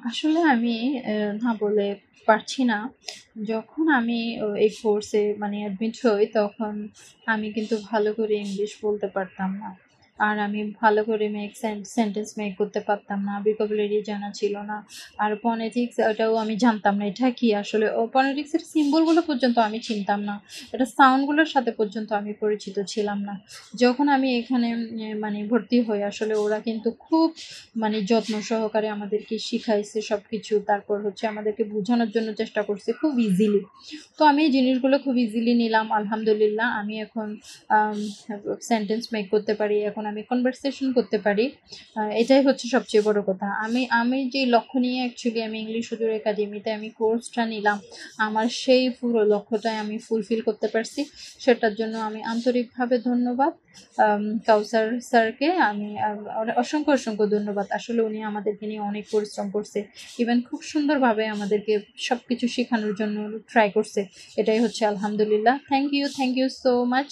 আসলে আমি না বলে পারছি না। যখন আমি এই কোর্সে মানে অ্যাডমিট হই, তখন আমি কিন্তু ভালো করে ইংলিশ বলতে পারতাম না। আর আমি ভালো করে সেন্টেন্স মেক করতে পারতাম না। vocabulary জানা ছিল না। আর ফনেটিক্স ওটাও আমি জানতাম না এটা কি আসলে। ফনেটিক্স এর সিম্বলগুলো পর্যন্ত আমি চিনতাম না। এটা সাউন্ডগুলোর সাথে পর্যন্ত আমি পরিচিত ছিলাম না। যখন আমি এখানে মানে ভর্তি হই, আসলে ওরা কিন্তু খুব মানে যত্ন সহকারে আমাদেরকে শিখাইছে সবকিছু। তারপর হচ্ছে আমাদেরকে বোঝানোর জন্য চেষ্টা করছে খুব ইজিলি। তো আমি এই জিনিসগুলো খুব ইজিলি নিলাম। আলহামদুলিল্লাহ আমি এখন আম সেন্টেন্স মেক করতে পারি। এখন আমি কনভারসেশন করতে পারি। এটাই হচ্ছে সবচেয়ে বড় কথা। আমি আমি যে লক্ষ্য নিয়ে অ্যাকচুয়ালি আমি ইংলিশ হুজুর একাডেমিতে আমি কোর্সটা নিলাম, আমার সেই পুরো লক্ষ্যটাই আমি ফুলফিল করতে পারছি। সেটার জন্য আমি আন্তরিকভাবে ধন্যবাদ কাউসার স্যারকে। আমি অসংখ্য ধন্যবাদ। আসলে উনি আমাদেরকে নিয়ে অনেক পরিশ্রম করছে। ইভেন খুব সুন্দরভাবে আমাদেরকে সবকিছু শেখানোর জন্য ট্রাই করছে। এটাই হচ্ছে আলহামদুলিল্লাহ। Thank you so much.